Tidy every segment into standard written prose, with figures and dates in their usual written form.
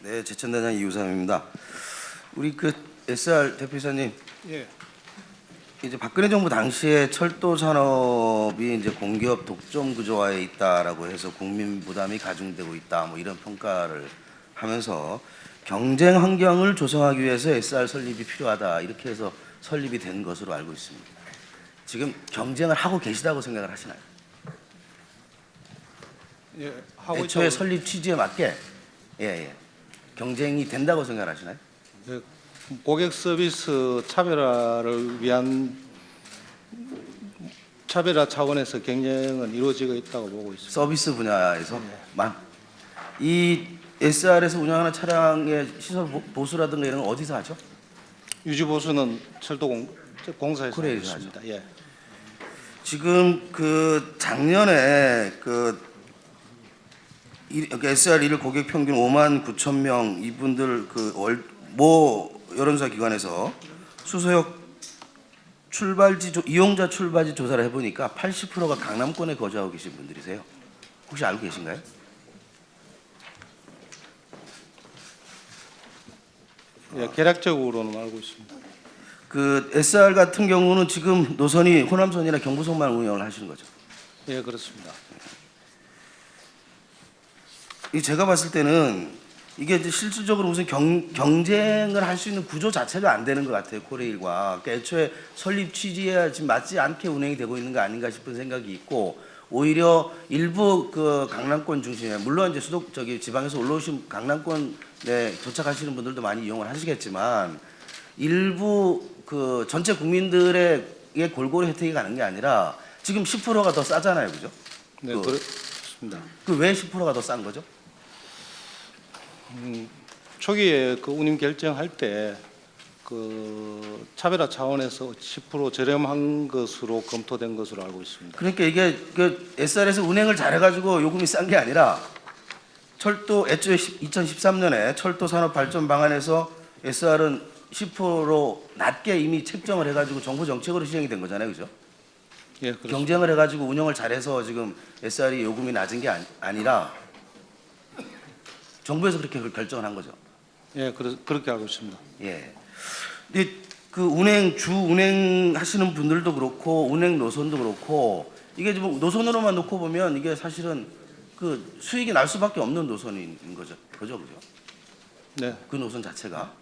네, 제천단장 이우삼입니다. 우리 그 SR 대표이사님, 예. 이제 박근혜 정부 당시에 철도 산업이 이제 공기업 독점 구조화에 있다라고 해서 국민 부담이 가중되고 있다, 뭐 이런 평가를 하면서 경쟁 환경을 조성하기 위해서 SR 설립이 필요하다, 이렇게 해서 설립이 된 것으로 알고 있습니다. 지금 경쟁을 하고 계시다고 생각을 하시나요? 예, 하고 애초에 있다고. 설립 취지에 맞게 경쟁이 된다고 생각하시나요? 예, 고객 서비스 차별화를 위한 차별화 차원에서 경쟁은 이루어지고 있다고 보고 있습니다. 서비스 분야에서만 이 SR에서 운영하는 차량의 시설 보수라든가 이런 건 어디서 하죠? 유지 보수는 공사에서 하고 코레일에서 있습니다. 예. 지금 그 작년에 그 SR 1일 고객 평균 5만 9천 명 이분들 그 모 여론조사 기관에서 수소역 이용자 출발지 조사를 해보니까 80%가 강남권에 거주하고 계신 분들이세요. 혹시 알고 계신가요? 예, 개략적으로는 알고 있습니다. 그 SR 같은 경우는 지금 노선이 호남선이나 경부선만 운영을 하시는 거죠. 예, 그렇습니다. 이 제가 봤을 때는 이게 이제 실질적으로 무슨 경쟁을 할 수 있는 구조 자체가 안 되는 것 같아요, 코레일과. 그러니까 애초에 설립 취지에 지금 맞지 않게 운행이 되고 있는 거 아닌가 싶은 생각이 있고, 오히려 일부 그 강남권 중심에, 물론 이제 지방에서 올라오신 강남권에 도착하시는 분들도 많이 이용을 하시겠지만, 일부 그 전체 국민들에게 골고루 혜택이 가는 게 아니라 지금 10%가 더 싸잖아요, 그죠? 네, 그렇습니다. 그 왜 10%가 더 싼 거죠? 초기에 그 운임 결정할 때 그 차별화 차원에서 10% 저렴한 것으로 검토된 것으로 알고 있습니다. 그러니까 이게 그 SR에서 운행을 잘해가지고 요금이 싼 게 아니라 철도 애초에 2013년에 철도 산업 발전 방안에서 SR은 10% 낮게 이미 책정을 해가지고 정부 정책으로 시행이 된 거잖아요, 그죠? 예, 그렇습니다. 경쟁을 해가지고 운영을 잘해서 지금 SR이 요금이 낮은 게 아니라 정부에서 그렇게 결정을 한 거죠. 예, 그렇게 알고 있습니다. 예. 근데 그 주 운행하시는 분들도 그렇고 운행 노선도 그렇고 이게 좀 노선으로만 놓고 보면 이게 사실은 그 수익이 날 수밖에 없는 노선인 거죠. 그죠? 네. 그 노선 자체가.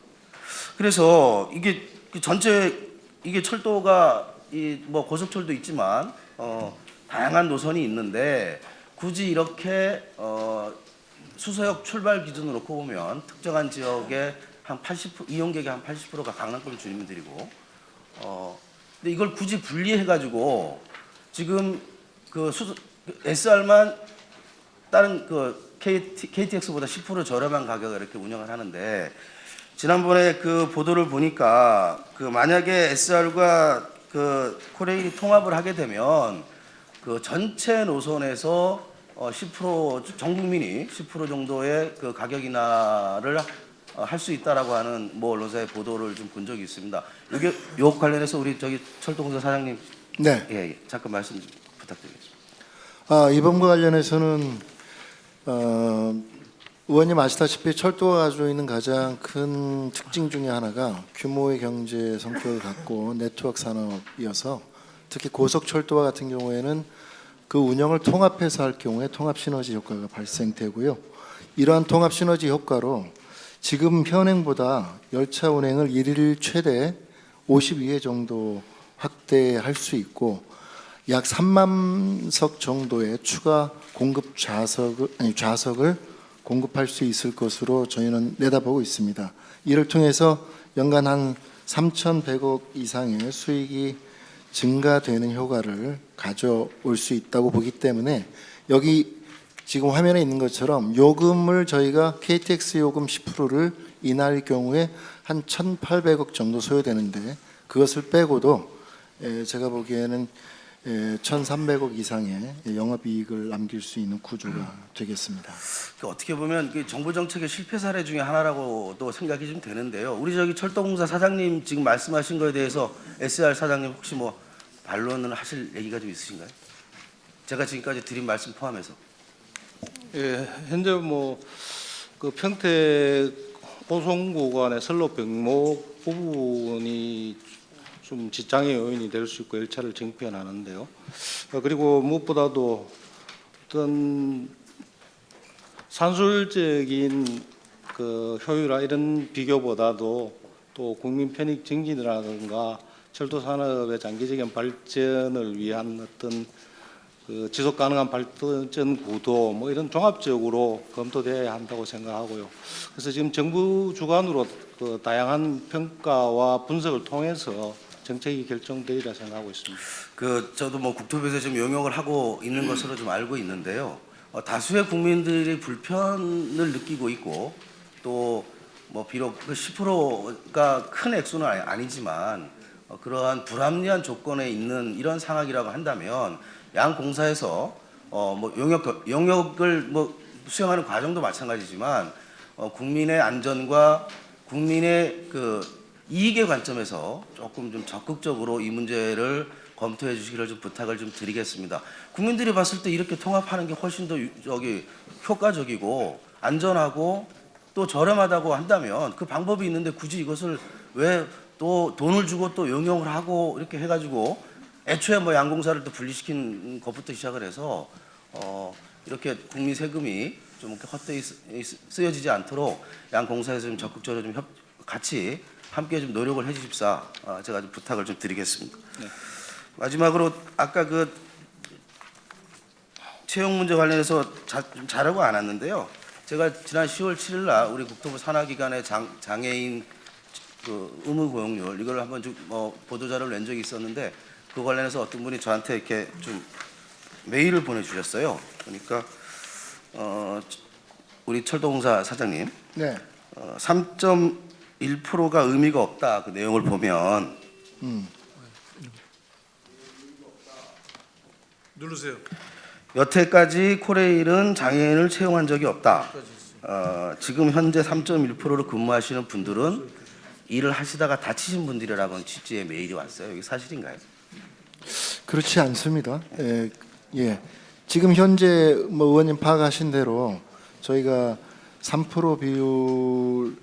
그래서 이게 그 전체 이게 철도가 이 뭐 고속철도 있지만 다양한 노선이 있는데 굳이 이렇게 수소역 출발 기준으로 놓고 보면 특정한 지역에 한 80% 이용객의 한 80%가 강남권 주민들이고 근데 이걸 굳이 분리해 가지고 지금 그 SR만 다른 그 KTX보다 10% 저렴한 가격에 이렇게 운영을 하는데 지난번에 그 보도를 보니까 그 만약에 SR과 그 코레일이 통합을 하게 되면 그 전체 노선에서 10%전 국민이 10% 정도의 그 가격 인하를 할 수 있다라고 하는 모 언론사의 보도를 좀 본 적이 있습니다. 이게 요 관련해서 우리 철도공사 사장님, 네, 잠깐 말씀 좀 부탁드리겠습니다. 이번과 관련해서는 의원님 아시다시피 철도가 가지고 있는 가장 큰 특징 중에 하나가 규모의 경제 성격을 갖고 네트워크 산업이어서 특히 고속철도와 같은 경우에는 그 운영을 통합해서 할 경우에 통합 시너지 효과가 발생되고요. 이러한 통합 시너지 효과로 지금 현행보다 열차 운행을 일일 최대 52회 정도 확대할 수 있고 약 3만 석 정도의 추가 공급 좌석을 공급할 수 있을 것으로 저희는 내다보고 있습니다. 이를 통해서 연간 한 3,100억 이상의 수익이 증가되는 효과를 가져올 수 있다고 보기 때문에 여기 지금 화면에 있는 것처럼 요금을 저희가 KTX 요금 10%를 인하할 경우에 한 1,800억 정도 소요되는데 그것을 빼고도 제가 보기에는 1,300억 이상의 영업이익을 남길 수 있는 구조가 되겠습니다. 어떻게 보면 그 정부 정책의 실패 사례 중에 하나라고도 생각이 좀 되는데요. 우리 철도공사 사장님 지금 말씀하신 거에 대해서 SR 사장님 혹시 뭐 반론을 하실 얘기가 좀 있으신가요? 제가 지금까지 드린 말씀 포함해서. 예, 현재 뭐 그 평택 오송구간의 선로 병목 부분이 좀 지장의 요인이 될 수 있고 열차를 정편하는데요. 그리고 무엇보다도 어떤 산술적인 그 효율화 이런 비교보다도 또 국민 편익 증진이라든가 철도 산업의 장기적인 발전을 위한 어떤 그 지속 가능한 발전 구도 뭐 이런 종합적으로 검토돼야 한다고 생각하고요. 그래서 지금 정부 주관으로 그 다양한 평가와 분석을 통해서 정책이 결정되리라 생각하고 있습니다. 저도 뭐 국토부에서 지금 용역을 하고 있는 것으로 좀 알고 있는데요. 다수의 국민들이 불편을 느끼고 있고 또 뭐 비록 그 10%가 큰 액수는 아니지만 그러한 불합리한 조건에 있는 이런 상황이라고 한다면 양 공사에서 뭐 용역을 뭐 수행하는 과정도 마찬가지지만 국민의 안전과 국민의 그 이익의 관점에서 조금 좀 적극적으로 이 문제를 검토해 주시기를 좀 부탁을 좀 드리겠습니다. 국민들이 봤을 때 이렇게 통합하는 게 훨씬 더 효과적이고 안전하고 또 저렴하다고 한다면 그 방법이 있는데 굳이 이것을 왜 또 돈을 주고 또 용역을 하고 이렇게 해가지고 애초에 뭐 양공사를 또 분리시킨 것부터 시작을 해서 이렇게 국민 세금이 좀 이렇게 헛되이 쓰여지지 않도록 양공사에서 좀 적극적으로 좀 같이 함께 좀 노력을 해주십사 제가 좀 부탁을 좀 드리겠습니다. 네. 마지막으로 아까 그 채용 문제 관련해서 좀 잘하고 안 왔는데요. 제가 지난 10월 7일 날 우리 국토부 산하기관의 장애인 그 의무 고용률 이걸 한번 좀 보도 자료를 낸 적이 있었는데 그 관련해서 어떤 분이 저한테 이렇게 좀 메일을 보내주셨어요. 그러니까 우리 철도공사 사장님, 네. 3.1%가 의미가 없다 그 내용을 보면 누르세요. 여태까지 코레일은 장애인을 채용한 적이 없다. 지금 현재 3.1%로 근무하시는 분들은 일을 하시다가 다치신 분들이라는 취지의 메일이 왔어요. 이게 사실인가요? 그렇지 않습니다. 예. 지금 현재 뭐 의원님 파악하신 대로 저희가 3% 비율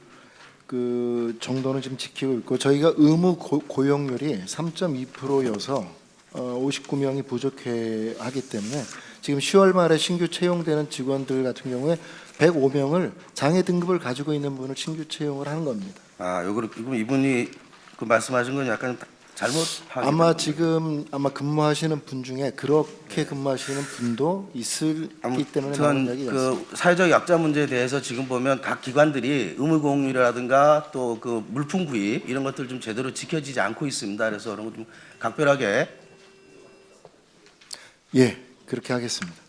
그 정도는 지금 지키고 있고 저희가 의무 고용률이 3.2%여서 59명이 부족해 하기 때문에 지금 10월 말에 신규 채용되는 직원들 같은 경우에 105명을 장애 등급을 가지고 있는 분을 신규 채용을 하는 겁니다. 이거 이분이 그 말씀하신 건 약간 잘못 아마 지금 근무하시는 분 중에 그렇게 근무하시는 분도 있기 때문에 나오는 이야기가 있습니다. 그 사회적 약자 문제에 대해서 지금 보면 각 기관들이 의무 공률이라든가 또 그 물품 구입 이런 것들 좀 제대로 지켜지지 않고 있습니다. 그래서 그런 거 좀 각별하게 예, 그렇게 하겠습니다.